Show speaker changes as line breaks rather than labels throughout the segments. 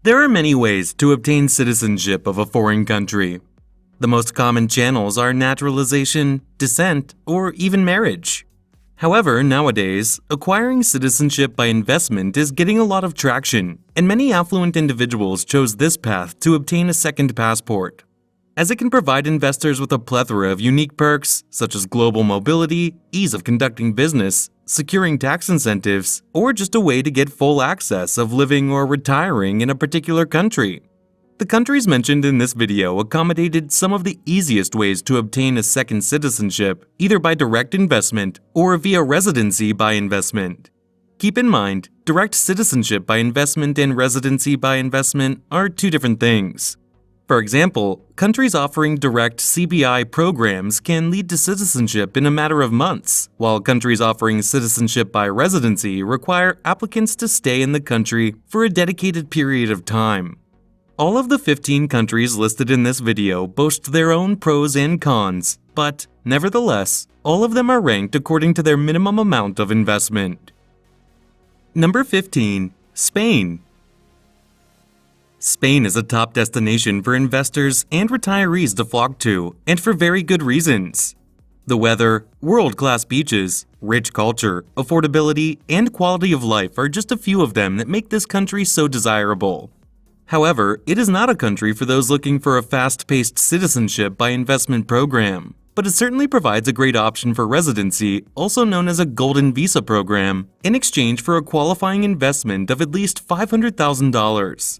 There are many ways to obtain citizenship of a foreign country. The most common channels are naturalization, descent, or even marriage. However, nowadays, acquiring citizenship by investment is getting a lot of traction, and many affluent individuals chose this path to obtain a second passport, as it can provide investors with a plethora of unique perks such as global mobility, ease of conducting business, securing tax incentives, or just a way to get full access of living or retiring in a particular country. The countries mentioned in this video accommodated some of the easiest ways to obtain a second citizenship, either by direct investment or via residency by investment. Keep in mind, direct citizenship by investment and residency by investment are two different things. For example, countries offering direct CBI programs can lead to citizenship in a matter of months, while countries offering citizenship by residency require applicants to stay in the country for a dedicated period of time. All of the 15 countries listed in this video boast their own pros and cons, but nevertheless, all of them are ranked according to their minimum amount of investment. Number 15. Spain. Spain is a top destination for investors and retirees to flock to, and for very good reasons. The weather, world-class beaches, rich culture, affordability, and quality of life are just a few of them that make this country so desirable. However, it is not a country for those looking for a fast-paced citizenship by investment program, but it certainly provides a great option for residency, also known as a golden visa program, in exchange for a qualifying investment of at least $500,000.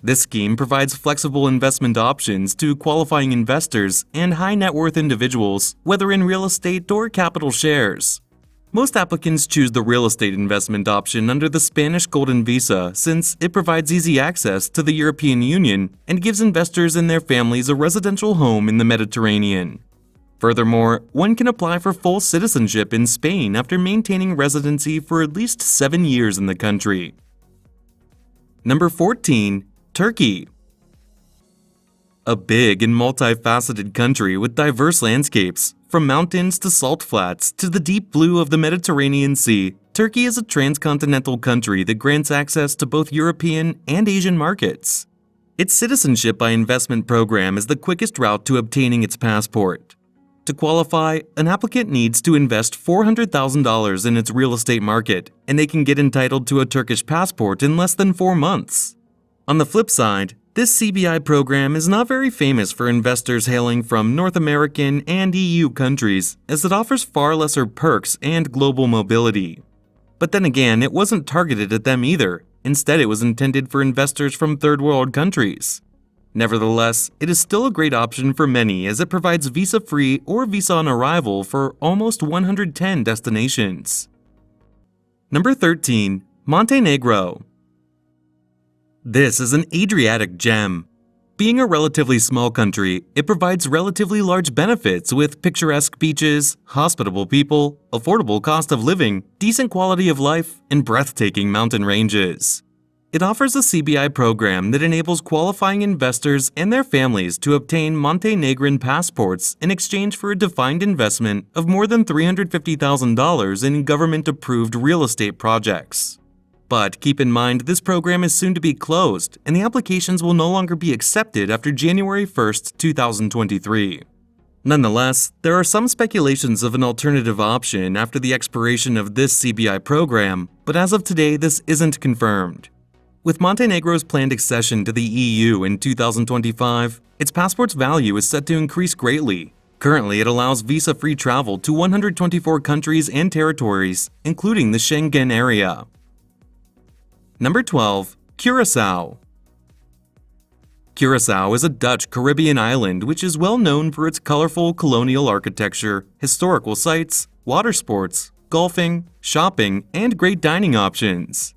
This scheme provides flexible investment options to qualifying investors and high-net-worth individuals, whether in real estate or capital shares. Most applicants choose the real estate investment option under the Spanish Golden Visa since it provides easy access to the European Union and gives investors and their families a residential home in the Mediterranean. Furthermore, one can apply for full citizenship in Spain after maintaining residency for at least 7 years in the country. Number 14. Turkey. A big and multifaceted country with diverse landscapes. From mountains to salt flats to the deep blue of the Mediterranean Sea, Turkey is a transcontinental country that grants access to both European and Asian markets. Its citizenship by investment program is the quickest route to obtaining its passport. To qualify, an applicant needs to invest $400,000 in its real estate market, and they can get entitled to a Turkish passport in less than 4 months. On the flip side, this CBI program is not very famous for investors hailing from North American and EU countries, as it offers far lesser perks and global mobility. But then again, it wasn't targeted at them either. Instead, it was intended for investors from third world countries. Nevertheless, it is still a great option for many as it provides visa-free or visa on arrival for almost 110 destinations. Number 13. Montenegro. This is an Adriatic gem. Being a relatively small country, it provides relatively large benefits with picturesque beaches, hospitable people, affordable cost of living, decent quality of life, and breathtaking mountain ranges. It offers a CBI program that enables qualifying investors and their families to obtain Montenegrin passports in exchange for a defined investment of more than $350,000 in government-approved real estate projects. But keep in mind, this program is soon to be closed, and the applications will no longer be accepted after January 1st, 2023. Nonetheless, there are some speculations of an alternative option after the expiration of this CBI program, but as of today, this isn't confirmed. With Montenegro's planned accession to the EU in 2025, its passport's value is set to increase greatly. Currently, it allows visa-free travel to 124 countries and territories, including the Schengen area. Number 12. Curaçao. Curaçao is a Dutch Caribbean island which is well known for its colorful colonial architecture, historical sites, water sports, golfing, shopping, and great dining options.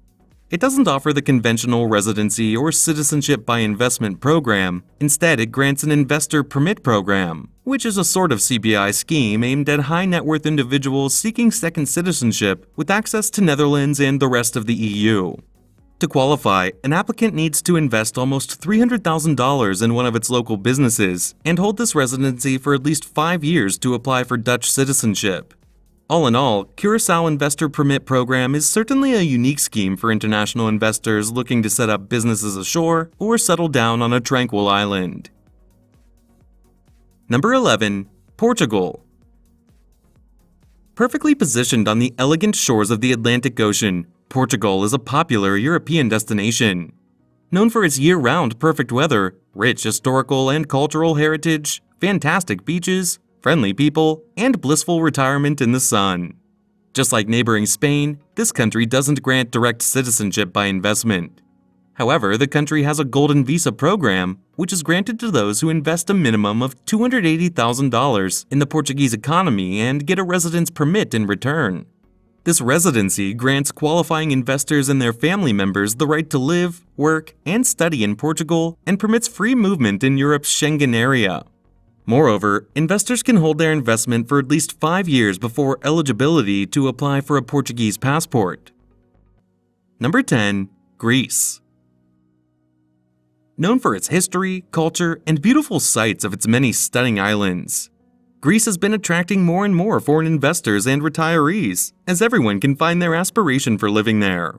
It doesn't offer the conventional residency or citizenship by investment program. Instead, it grants an investor permit program, which is a sort of CBI scheme aimed at high net worth individuals seeking second citizenship with access to Netherlands and the rest of the EU. To qualify, an applicant needs to invest almost $300,000 in one of its local businesses and hold this residency for at least 5 years to apply for Dutch citizenship. All in all, Curaçao Investor Permit Program is certainly a unique scheme for international investors looking to set up businesses ashore or settle down on a tranquil island. Number 11. Portugal. Perfectly positioned on the elegant shores of the Atlantic Ocean, Portugal is a popular European destination. Known for its year-round perfect weather, rich historical and cultural heritage, fantastic beaches, friendly people, and blissful retirement in the sun. Just like neighboring Spain, this country doesn't grant direct citizenship by investment. However, the country has a golden visa program, which is granted to those who invest a minimum of $280,000 in the Portuguese economy and get a residence permit in return. This residency grants qualifying investors and their family members the right to live, work, and study in Portugal and permits free movement in Europe's Schengen area. Moreover, investors can hold their investment for at least 5 years before eligibility to apply for a Portuguese passport. Number 10. Greece. Known for its history, culture, and beautiful sights of its many stunning islands, Greece has been attracting more and more foreign investors and retirees, as everyone can find their aspiration for living there.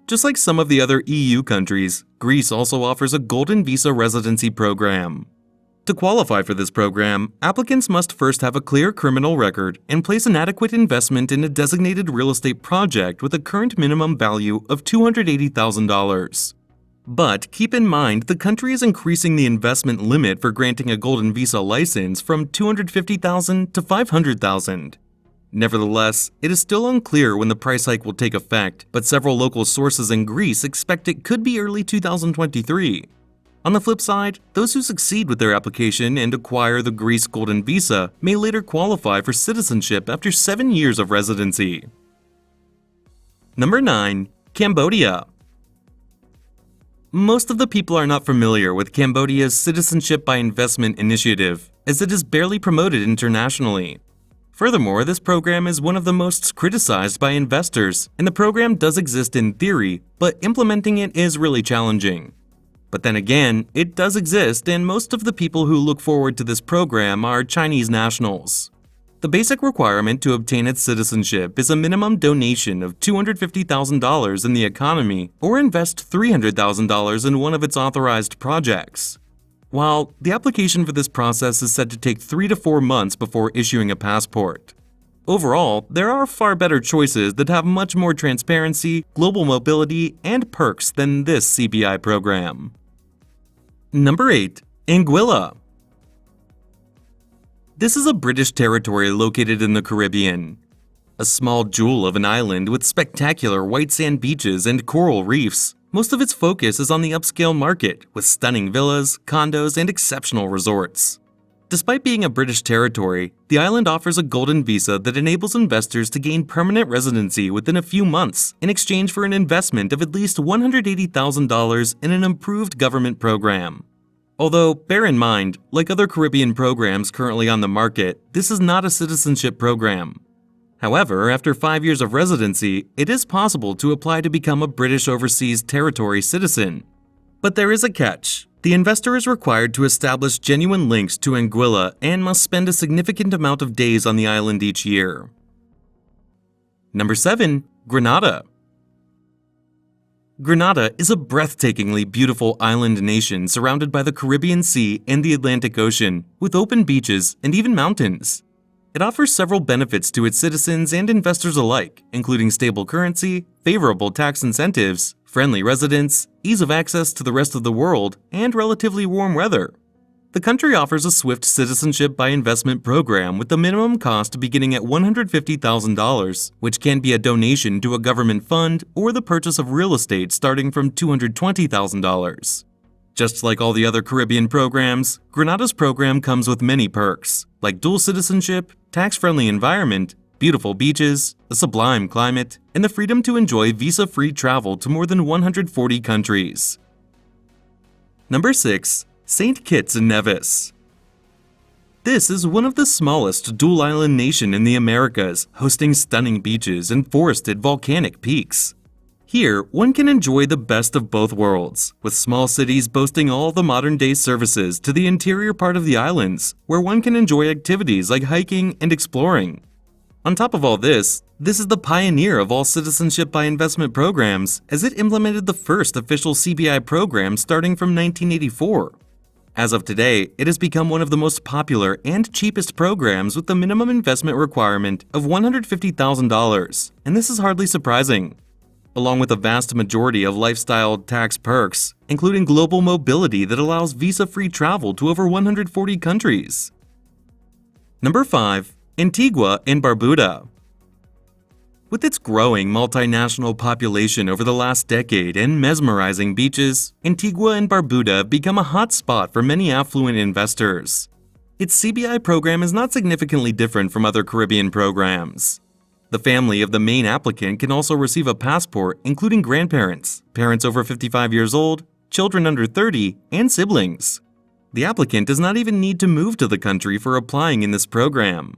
Just like some of the other EU countries, Greece also offers a golden visa residency program. To qualify for this program, applicants must first have a clear criminal record and place an adequate investment in a designated real estate project with a current minimum value of $280,000. But keep in mind, the country is increasing the investment limit for granting a golden visa license from $250,000 to $500,000. Nevertheless, it is still unclear when the price hike will take effect, but several local sources in Greece expect it could be early 2023. On the flip side, those who succeed with their application and acquire the Greece Golden Visa may later qualify for citizenship after 7 years of residency. Number 9. Cambodia. Most of the people are not familiar with Cambodia's Citizenship by Investment initiative, as it is barely promoted internationally. Furthermore, this program is one of the most criticized by investors, and the program does exist in theory, but implementing it is really challenging. But then again, it does exist, and most of the people who look forward to this program are Chinese nationals. The basic requirement to obtain its citizenship is a minimum donation of $250,000 in the economy or invest $300,000 in one of its authorized projects. While the application for this process is said to take 3 to 4 months before issuing a passport. Overall, there are far better choices that have much more transparency, global mobility, and perks than this CBI program. Number 8. Anguilla. This is a British territory located in the Caribbean. A small jewel of an island with spectacular white sand beaches and coral reefs, most of its focus is on the upscale market with stunning villas, condos, and exceptional resorts. Despite being a British territory, the island offers a golden visa that enables investors to gain permanent residency within a few months in exchange for an investment of at least $180,000 in an improved government program. Although, bear in mind, like other Caribbean programs currently on the market, this is not a citizenship program. However, after 5 years of residency, it is possible to apply to become a British Overseas Territory citizen. But there is a catch. The investor is required to establish genuine links to Anguilla and must spend a significant amount of days on the island each year. Number 7. Grenada. Grenada is a breathtakingly beautiful island nation surrounded by the Caribbean Sea and the Atlantic Ocean, with open beaches and even mountains. It offers several benefits to its citizens and investors alike, including stable currency, favorable tax incentives, friendly residents, ease of access to the rest of the world, and relatively warm weather. The country offers a swift citizenship by investment program with the minimum cost beginning at $150,000, which can be a donation to a government fund or the purchase of real estate starting from $220,000. Just like all the other Caribbean programs, Grenada's program comes with many perks, like dual citizenship, tax-friendly environment, beautiful beaches, a sublime climate, and the freedom to enjoy visa-free travel to more than 140 countries. Number 6. St. Kitts and Nevis. This is one of the smallest dual-island nation in the Americas, hosting stunning beaches and forested volcanic peaks. Here, one can enjoy the best of both worlds, with small cities boasting all the modern-day services to the interior part of the islands, where one can enjoy activities like hiking and exploring. On top of all this is the pioneer of all citizenship by investment programs, as it implemented the first official CBI program starting from 1984. As of today, it has become one of the most popular and cheapest programs with the minimum investment requirement of $150,000, and this is hardly surprising. Along with a vast majority of lifestyle tax perks, including global mobility that allows visa-free travel to over 140 countries. Number 5. Antigua and Barbuda. With its growing multinational population over the last decade and mesmerizing beaches, Antigua and Barbuda have become a hot spot for many affluent investors. Its CBI program is not significantly different from other Caribbean programs. The family of the main applicant can also receive a passport including grandparents, parents over 55 years old, children under 30, and siblings. The applicant does not even need to move to the country for applying in this program.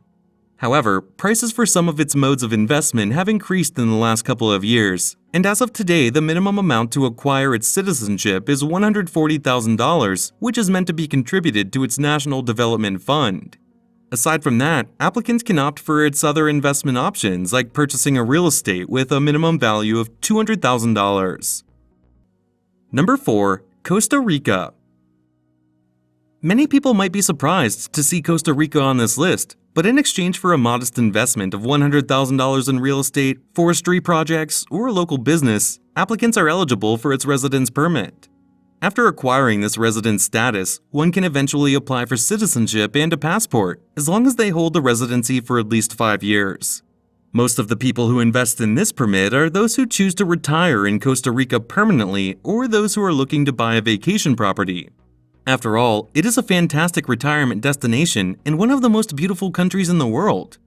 However, prices for some of its modes of investment have increased in the last couple of years, and as of today, the minimum amount to acquire its citizenship is $140,000, which is meant to be contributed to its National Development Fund. Aside from that, applicants can opt for its other investment options like purchasing a real estate with a minimum value of $200,000. Number 4. Costa Rica. Many people might be surprised to see Costa Rica on this list, but in exchange for a modest investment of $100,000 in real estate, forestry projects, or a local business, applicants are eligible for its residence permit. After acquiring this residence status, one can eventually apply for citizenship and a passport, as long as they hold the residency for at least 5 years. Most of the people who invest in this permit are those who choose to retire in Costa Rica permanently or those who are looking to buy a vacation property. After all, it is a fantastic retirement destination and one of the most beautiful countries in the world.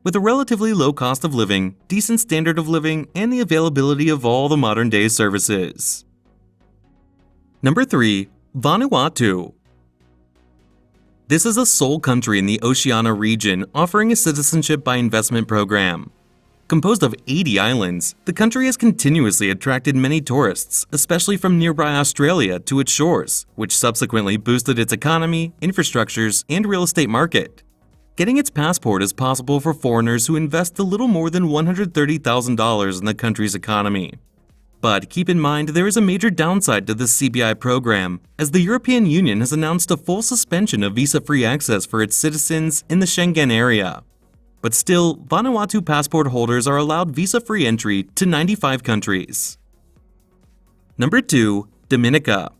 With a relatively low cost of living, decent standard of living, and the availability of all the modern-day services. Number 3. Vanuatu. This is a sole country in the Oceania region offering a citizenship by investment program. Composed of 80 islands, the country has continuously attracted many tourists, especially from nearby Australia, to its shores, which subsequently boosted its economy, infrastructures, and real estate market. Getting its passport is possible for foreigners who invest a little more than $130,000 in the country's economy. But keep in mind there is a major downside to this CBI program, as the European Union has announced a full suspension of visa-free access for its citizens in the Schengen area. But still, Vanuatu passport holders are allowed visa-free entry to 95 countries. Number 2. Dominica.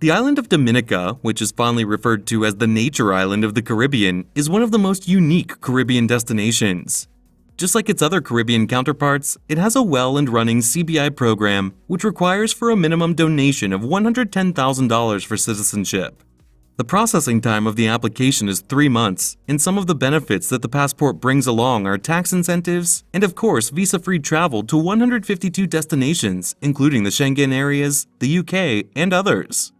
The island of Dominica, which is fondly referred to as the nature island of the Caribbean, is one of the most unique Caribbean destinations. Just like its other Caribbean counterparts, it has a well and running CBI program which requires for a minimum donation of $110,000 for citizenship. The processing time of the application is 3 months, and some of the benefits that the passport brings along are tax incentives and, of course, visa-free travel to 152 destinations, including the Schengen areas, the UK, and others.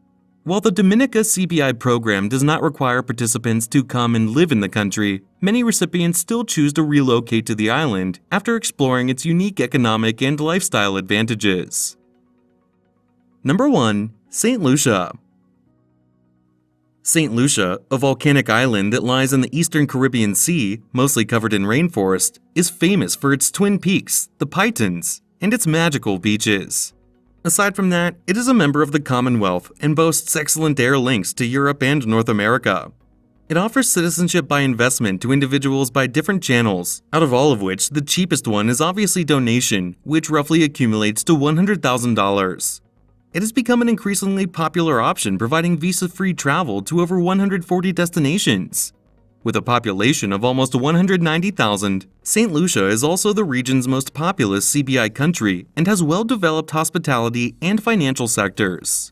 While the Dominica CBI program does not require participants to come and live in the country, many recipients still choose to relocate to the island after exploring its unique economic and lifestyle advantages. Number 1. St. Lucia. St. Lucia, a volcanic island that lies in the eastern Caribbean Sea, mostly covered in rainforest, is famous for its twin peaks, the Pitons, and its magical beaches. Aside from that, it is a member of the Commonwealth and boasts excellent air links to Europe and North America. It offers citizenship by investment to individuals by different channels, out of all of which the cheapest one is obviously donation, which roughly accumulates to $100,000. It has become an increasingly popular option providing visa-free travel to over 140 destinations. With a population of almost 190,000, St. Lucia is also the region's most populous CBI country and has well-developed hospitality and financial sectors.